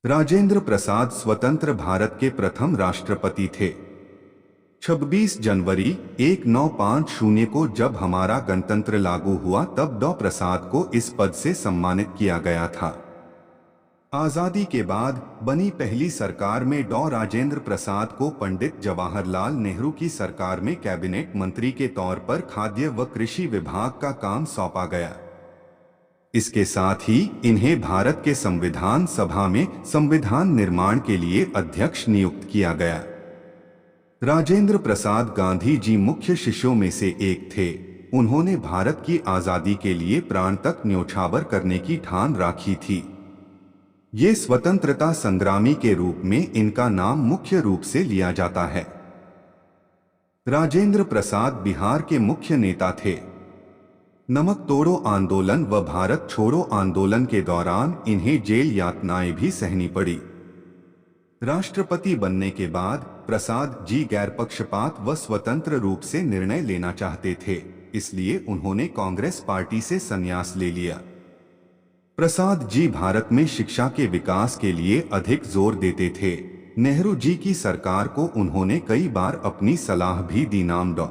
राजेंद्र प्रसाद स्वतंत्र भारत के प्रथम राष्ट्रपति थे। 26 जनवरी 1950 को जब हमारा गणतंत्र लागू हुआ तब डॉ प्रसाद को इस पद से सम्मानित किया गया था। आजादी के बाद बनी पहली सरकार में डॉ राजेंद्र प्रसाद को पंडित जवाहरलाल नेहरू की सरकार में कैबिनेट मंत्री के तौर पर खाद्य व कृषि विभाग का काम सौंपा गया। इसके साथ ही इन्हें भारत के संविधान सभा में संविधान निर्माण के लिए अध्यक्ष नियुक्त किया गया। राजेंद्र प्रसाद गांधी जी मुख्य शिष्यों में से एक थे। उन्होंने भारत की आजादी के लिए प्राण तक न्योछावर करने की ठान राखी थी। ये स्वतंत्रता संग्रामी के रूप में इनका नाम मुख्य रूप से लिया जाता है। राजेंद्र प्रसाद बिहार के मुख्य नेता थे। नमक तोड़ो आंदोलन व भारत छोड़ो आंदोलन के दौरान इन्हें जेल यातनाएं भी सहनी पड़ी। राष्ट्रपति बनने के बाद प्रसाद जी गैरपक्षपात व स्वतंत्र रूप से निर्णय लेना चाहते थे, इसलिए उन्होंने कांग्रेस पार्टी से संन्यास ले लिया। प्रसाद जी भारत में शिक्षा के विकास के लिए अधिक जोर देते थे। नेहरू जी की सरकार को उन्होंने कई बार अपनी सलाह भी दी। नाम डॉ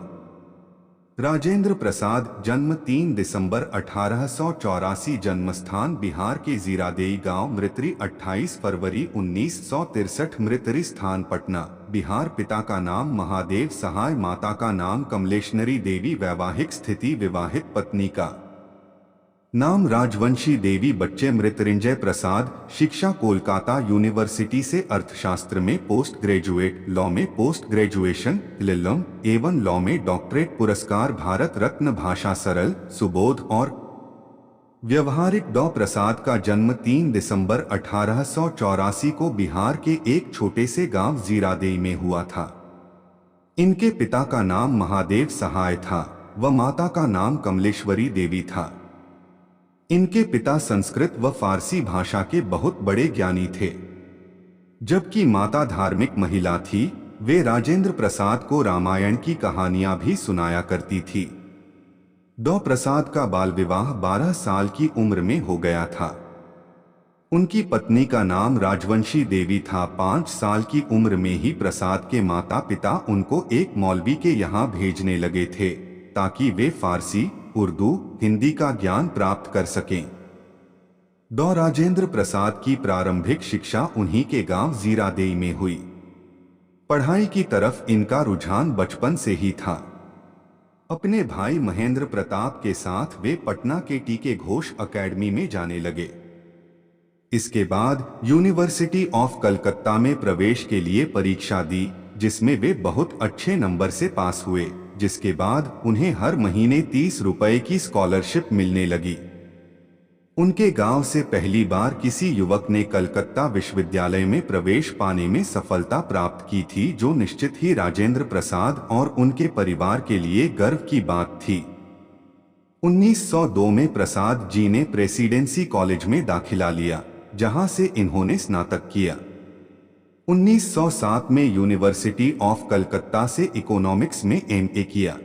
राजेंद्र प्रसाद, जन्म 3 दिसंबर 1884, जन्मस्थान बिहार के जीरादेई गांव, मृत्यु 28 फरवरी 1963, मृत्यु स्थान पटना, बिहार। पिता का नाम महादेव सहाय, माता का नाम कमलेश्वरी देवी, वैवाहिक स्थिति विवाहित, पत्नी का नाम राजवंशी देवी, बच्चे मृत्युंजय प्रसाद। शिक्षा कोलकाता यूनिवर्सिटी से अर्थशास्त्र में पोस्ट ग्रेजुएट, लॉ में पोस्ट ग्रेजुएशन, एलएलएम एवं लॉ में डॉक्टरेट। पुरस्कार भारत रत्न, भाषा सरल, सुबोध और व्यवहारिक। डॉ प्रसाद का जन्म 3 दिसंबर 1884 को बिहार के एक छोटे से गांव जीरादेई में हुआ था। इनके पिता का नाम महादेव सहाय था व माता का नाम कमलेश्वरी देवी था। इनके पिता संस्कृत व फारसी भाषा के बहुत बड़े ज्ञानी थे, जबकि माता धार्मिक महिला थी। वे राजेंद्र प्रसाद को रामायण की कहानियां भी सुनाया करती थी। डॉ प्रसाद का बाल विवाह 12 साल की उम्र में हो गया था। उनकी पत्नी का नाम राजवंशी देवी था। 5 साल की उम्र में ही प्रसाद के माता पिता उनको एक मौलवी के यहाँ भेजने लगे थे, ताकि वे फारसी, उर्दू, हिंदी का ज्ञान प्राप्त कर सकें। डॉ राजेंद्र प्रसाद की प्रारंभिक शिक्षा उन्हीं के गांव जीरादेई में हुई। पढ़ाई की तरफ इनका रुझान बचपन से ही था। अपने भाई महेंद्र प्रताप के साथ वे पटना के टी.के. घोष अकेडमी में जाने लगे। इसके बाद यूनिवर्सिटी ऑफ कलकत्ता में प्रवेश के लिए परीक्षा दी, जिसमें वे बहुत अच्छे नंबर से पास हुए, जिसके बाद उन्हें हर महीने 30 रुपए की स्कॉलरशिप मिलने लगी। उनके गांव से पहली बार किसी युवक ने कलकत्ता विश्वविद्यालय में प्रवेश पाने में सफलता प्राप्त की थी, जो निश्चित ही राजेंद्र प्रसाद और उनके परिवार के लिए गर्व की बात थी। 1902 में प्रसाद जी ने प्रेसिडेंसी कॉलेज में दाखिला लिया, जहां से इन्होंने स्नातक किया। 1907 में यूनिवर्सिटी ऑफ कलकत्ता से इकोनॉमिक्स में एमए किया।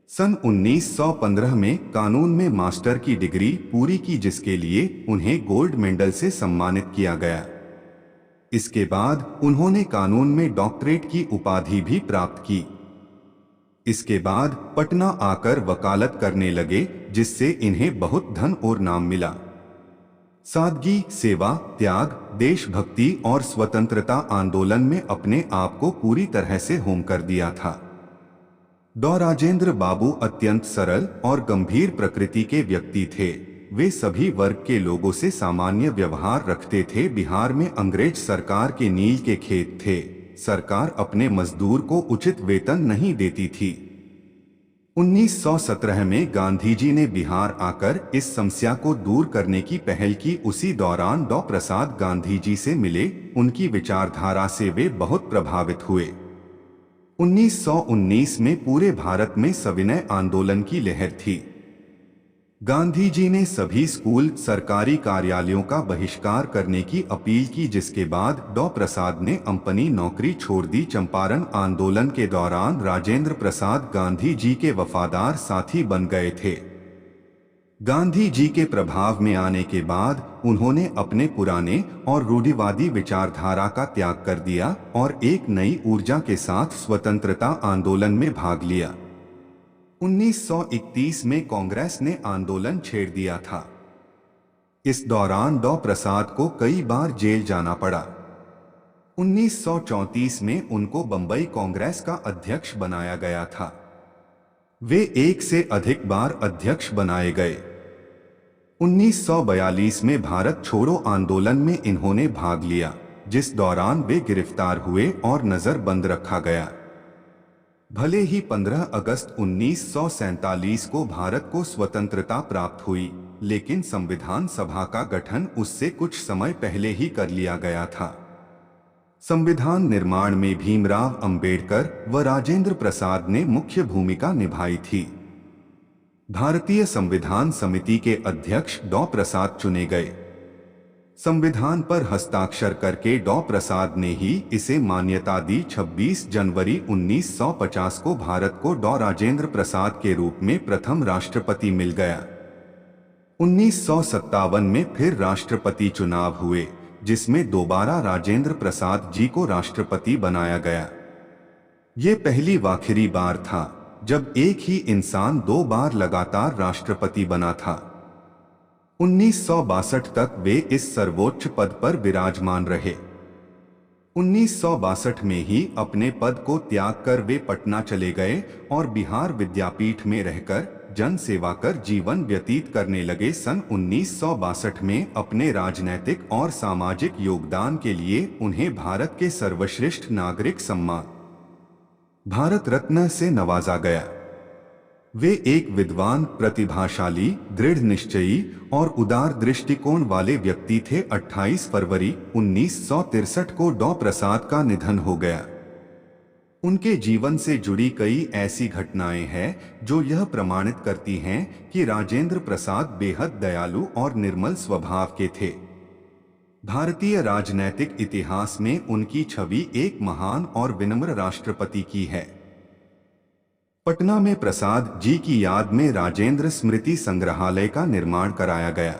सन 1915 में कानून में मास्टर की डिग्री पूरी की, जिसके लिए उन्हें गोल्ड मेडल से सम्मानित किया गया। इसके बाद उन्होंने कानून में डॉक्टरेट की उपाधि भी प्राप्त की। इसके बाद पटना आकर वकालत करने लगे, जिससे इन्हें बहुत धन और नाम मिला। सादगी, सेवा, त्याग, देशभक्ति और स्वतंत्रता आंदोलन में अपने आप को पूरी तरह से होम कर दिया था। डॉ राजेंद्र बाबू अत्यंत सरल और गंभीर प्रकृति के व्यक्ति थे। वे सभी वर्ग के लोगों से सामान्य व्यवहार रखते थे। बिहार में अंग्रेज सरकार के नील के खेत थे। सरकार अपने मजदूर को उचित वेतन नहीं देती थी। 1917 में गांधी जी ने बिहार आकर इस समस्या को दूर करने की पहल की। उसी दौरान डॉ प्रसाद गांधी जी से मिले। उनकी विचारधारा से वे बहुत प्रभावित हुए। 1919 में पूरे भारत में सविनय आंदोलन की लहर थी। गांधी जी ने सभी स्कूल, सरकारी कार्यालयों का बहिष्कार करने की अपील की, जिसके बाद डॉ प्रसाद ने अपनी नौकरी छोड़ दी। चंपारण आंदोलन के दौरान राजेंद्र प्रसाद गांधी जी के वफादार साथी बन गए थे। गांधी जी के प्रभाव में आने के बाद उन्होंने अपने पुराने और रूढ़िवादी विचारधारा का त्याग कर दिया और एक नई ऊर्जा के साथ स्वतंत्रता आंदोलन में भाग लिया। 1931 में कांग्रेस ने आंदोलन छेड़ दिया था। इस दौरान डॉ प्रसाद को कई बार जेल जाना पड़ा। 1934 में उनको बंबई कांग्रेस का अध्यक्ष बनाया गया था। वे एक से अधिक बार अध्यक्ष बनाए गए। 1942 में भारत छोड़ो आंदोलन में इन्होंने भाग लिया, जिस दौरान वे गिरफ्तार हुए और नजरबंद रखा गया। भले ही 15 अगस्त 1947 को भारत को स्वतंत्रता प्राप्त हुई, लेकिन संविधान सभा का गठन उससे कुछ समय पहले ही कर लिया गया था। संविधान निर्माण में भीमराव अंबेडकर व राजेंद्र प्रसाद ने मुख्य भूमिका निभाई थी। भारतीय संविधान समिति के अध्यक्ष डॉ प्रसाद चुने गए। संविधान पर हस्ताक्षर करके डॉ प्रसाद ने ही इसे मान्यता दी। 26 जनवरी 1950 को भारत को डॉ राजेंद्र प्रसाद के रूप में प्रथम राष्ट्रपति मिल गया। 1957 में फिर राष्ट्रपति चुनाव हुए, जिसमें दोबारा राजेंद्र प्रसाद जी को राष्ट्रपति बनाया गया। ये पहली व आखिरी बार था जब एक ही इंसान 2 बार लगातार राष्ट्रपति बना था। 1962 तक वे इस सर्वोच्च पद पर विराजमान रहे। 1962 में ही अपने पद को त्याग कर वे पटना चले गए और बिहार विद्यापीठ में रहकर जन सेवा कर जीवन व्यतीत करने लगे। सन 1962 में अपने राजनैतिक और सामाजिक योगदान के लिए उन्हें भारत के सर्वश्रेष्ठ नागरिक सम्मान भारत रत्न से नवाजा गया। वे एक विद्वान, प्रतिभाशाली, दृढ़ निश्चयी और उदार दृष्टिकोण वाले व्यक्ति थे। 28 फरवरी 1963 को डॉ प्रसाद का निधन हो गया। उनके जीवन से जुड़ी कई ऐसी घटनाएं हैं जो यह प्रमाणित करती हैं कि राजेंद्र प्रसाद बेहद दयालु और निर्मल स्वभाव के थे। भारतीय राजनैतिक इतिहास में उनकी छवि एक महान और विनम्र राष्ट्रपति की है। पटना में प्रसाद जी की याद में राजेंद्र स्मृति संग्रहालय का निर्माण कराया गया।